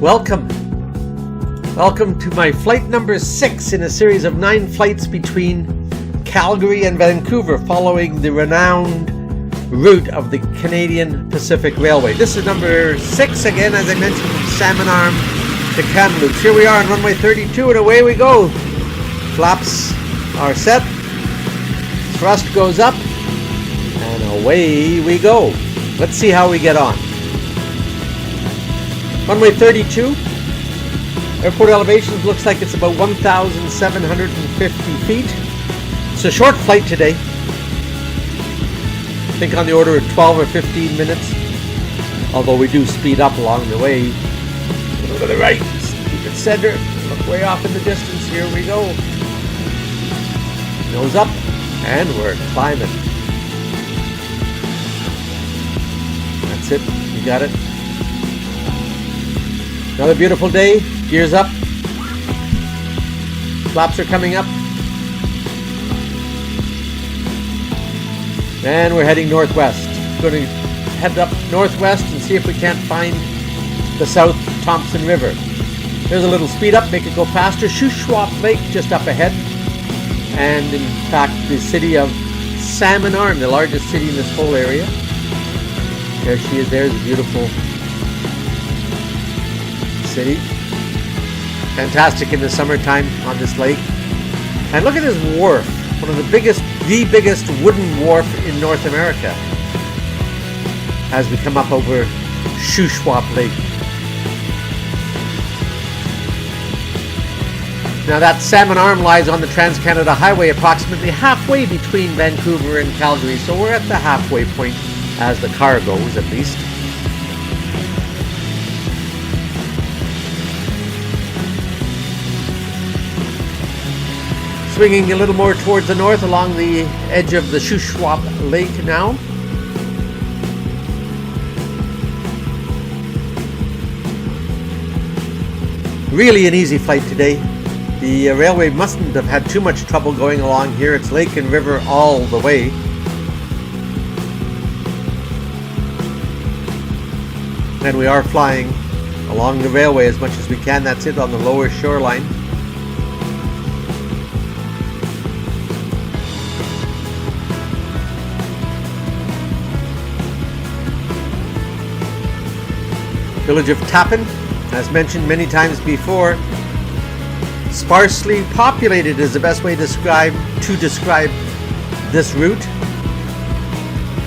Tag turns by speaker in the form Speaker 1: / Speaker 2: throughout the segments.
Speaker 1: Welcome. Welcome to my flight number 6 in a series of 9 flights between Calgary and Vancouver, following the renowned route of the Canadian Pacific Railway. This is number 6 again, as I mentioned, from Salmon to Kamloops. Here we are on runway 32 and away we go. Flaps are set, thrust goes up, and away we go. Let's see how we get on. Runway 32, airport elevations looks like it's about 1,750 feet. It's a short flight today. I think on the order of 12 or 15 minutes, although we do speed up along the way. Go to the right, keep it center, look way off in the distance, here we go. Nose up, and we're climbing. That's it, you got it. Another beautiful day, gears up, flaps are coming up, and we're heading northwest. Going to head up northwest and see if we can't find the South Thompson River. There's a little speed up, make it go faster. Shuswap Lake just up ahead, and in fact the city of Salmon, the largest city in this whole area. There she is, there's a beautiful city. Fantastic in the summertime on this lake. And look at this wharf, one of the biggest wooden wharf in North America, as we come up over Shuswap Lake. Now that Salmon Arm lies on the Trans-Canada Highway, approximately halfway between Vancouver and Calgary, so we're at the halfway point as the car goes, at least. Swinging a little more towards the north along the edge of the Shuswap Lake now. Really an easy flight today. The railway mustn't have had too much trouble going along here. It's lake and river all the way. And we are flying along the railway as much as we can. That's it, on the lower shoreline. Village of Tappan, as mentioned many times before, sparsely populated is the best way to describe this route.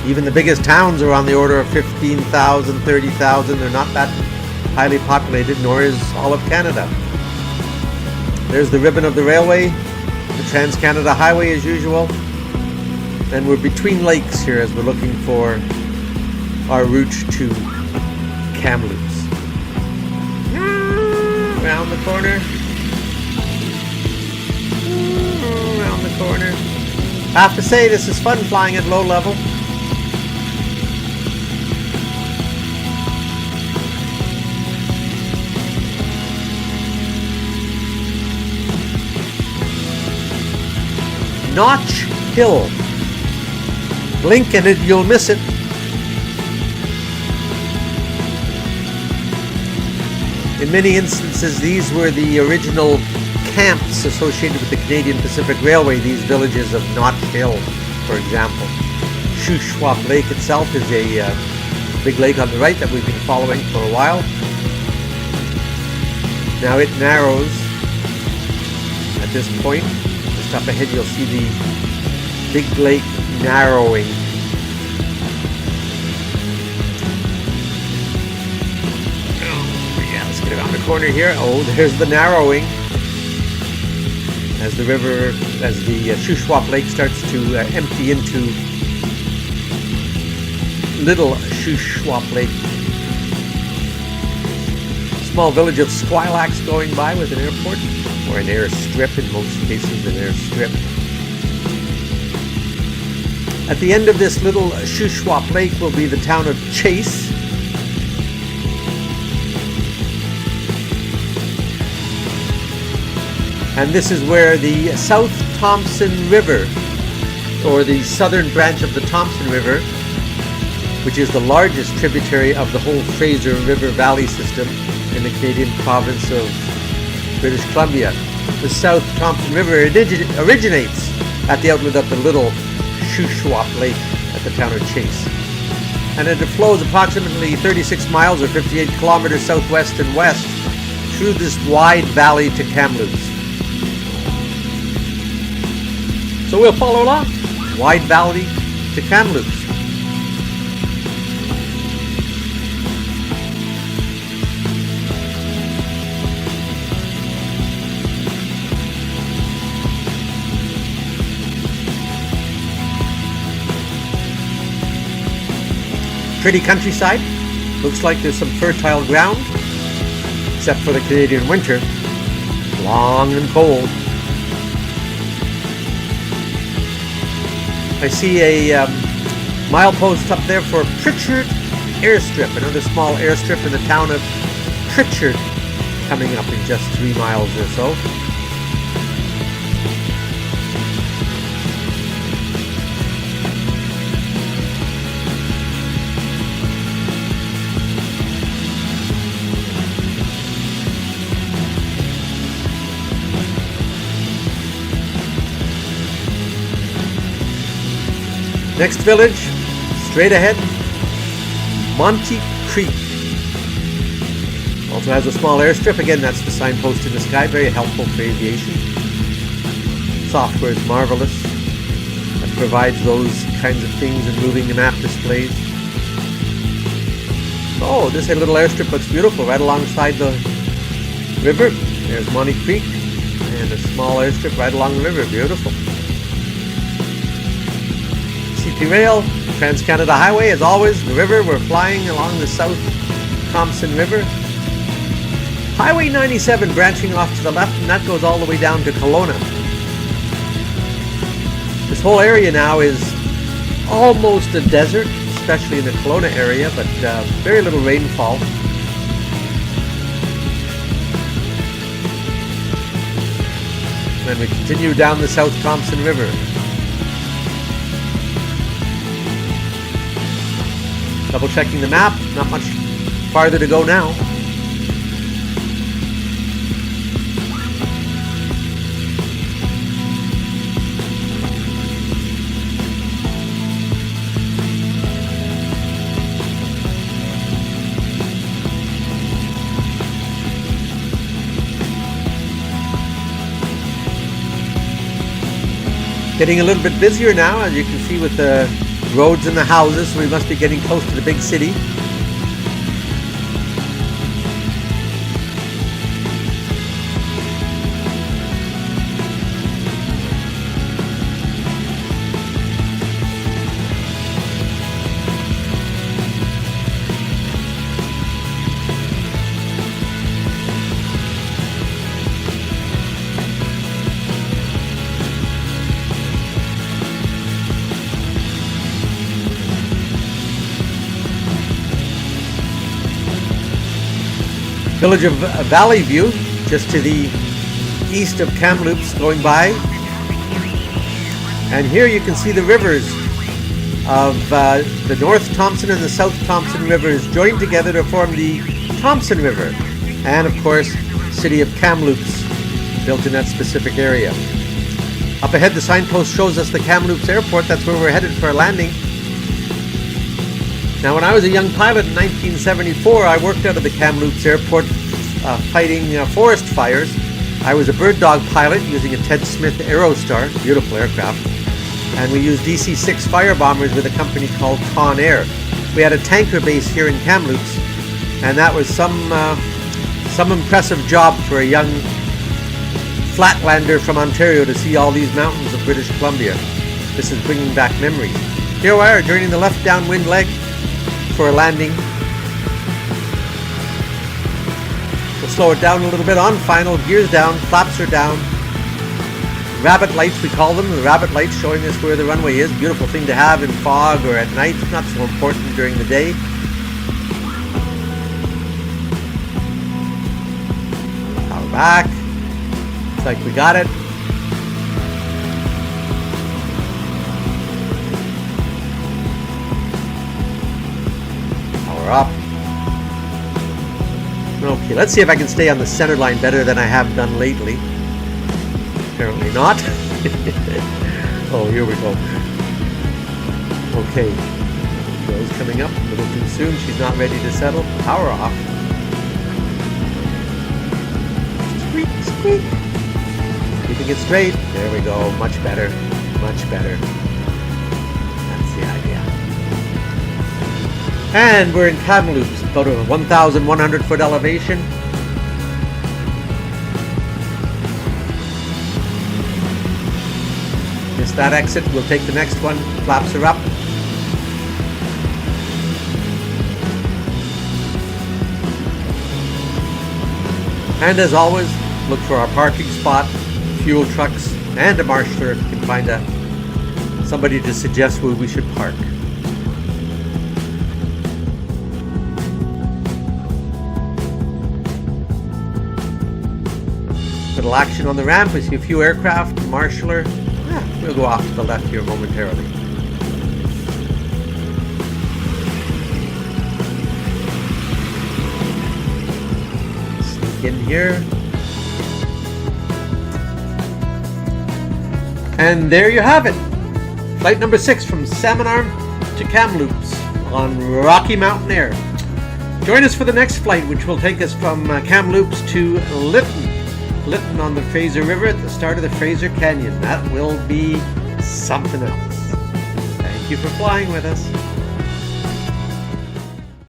Speaker 1: Even the biggest towns are on the order of 15,000, 30,000. They're not that highly populated, nor is all of Canada. There's the ribbon of the railway, the Trans-Canada Highway as usual, and we're between lakes here as we're looking for our route to Kamloops. Around the corner. Around the corner. I have to say, this is fun flying at low level. Notch Hill. Blink and you'll miss it. In many instances, these were the original camps associated with the Canadian Pacific Railway, these villages of Notch Hill, for example. Shuswap Lake itself is a big lake on the right that we've been following for a while. Now it narrows at this point. Just up ahead you'll see the big lake narrowing. Around the corner here. Oh, there's the narrowing as the Shuswap Lake starts to empty into Little Shuswap Lake. Small village of Squilax going by with an airport, or an airstrip, in most cases an airstrip. At the end of this Little Shuswap Lake will be the town of Chase. And this is where the South Thompson River, or the southern branch of the Thompson River, which is the largest tributary of the whole Fraser River Valley system in the Canadian province of British Columbia. The South Thompson River originates at the outlet of the Little Shuswap Lake at the town of Chase. And it flows approximately 36 miles or 58 kilometers southwest and west through this wide valley to Kamloops. So we'll follow along. Wide valley to Kamloops. Pretty countryside. Looks like there's some fertile ground, except for the Canadian winter. Long and cold. I see a milepost up there for Pritchard Airstrip, another small airstrip in the town of Pritchard, coming up in just 3 miles or so. Next village, straight ahead, Monty Creek. Also has a small airstrip. Again, that's the signpost in the sky. Very helpful for aviation. Software is marvelous. It provides those kinds of things in moving the map displays. Oh, this little airstrip looks beautiful right alongside the river. There's Monty Creek and a small airstrip right along the river. Beautiful. CP Rail, Trans-Canada Highway, as always, the river. We're flying along the South Thompson River. Highway 97 branching off to the left, and that goes all the way down to Kelowna. This whole area now is almost a desert, especially in the Kelowna area, but very little rainfall. Then we continue down the South Thompson River. Double checking the map, not much farther to go now. Getting a little bit busier now, as you can see with the roads and the houses, so we must be getting close to the big city. Village of Valley View, just to the east of Kamloops, going by. And here you can see the rivers of the North Thompson and the South Thompson rivers joined together to form the Thompson River. And of course, city of Kamloops, built in that specific area. Up ahead, the signpost shows us the Kamloops Airport. That's where we're headed for a landing. Now, when I was a young pilot in 1974, I worked out of the Kamloops Airport fighting forest fires. I was a bird dog pilot using a Ted Smith Aerostar, beautiful aircraft, and we used DC-6 fire bombers with a company called MountainAir. We had a tanker base here in Kamloops, and that was some impressive job for a young flatlander from Ontario to see all these mountains of British Columbia. This is bringing back memories. Here we are, joining the left downwind leg for a landing. We'll slow it down a little bit on final. Gears down, flaps are down. Rabbit lights, we call them. The rabbit lights showing us where the runway is. Beautiful thing to have in fog or at night. Not so important during the day. Power back. Looks like we got it. Okay, let's see if I can stay on the center line better than I have done lately. Apparently not. Oh, here we go. Okay. Rose coming up a little too soon. She's not ready to settle. Power off. Squeak, squeak. Keeping it straight. There we go. Much better. Much better. That's the idea. And we're in Kamloops, about a 1,100 foot elevation. Missed that exit. We'll take the next one. Flaps are up. And as always, look for our parking spot, fuel trucks, and a marshaller if you can find somebody to suggest where we should park. Little action on the ramp. We see a few aircraft, marshaller. Yeah, we'll go off to the left here momentarily. Sneak in here. And there you have it. Flight number 6 from Salmon to Kamloops on Rocky MountainAir. Join us for the next flight, which will take us from Kamloops to Lytton on the Fraser River at the start of the Fraser Canyon. That will be something else. Thank you for flying with us.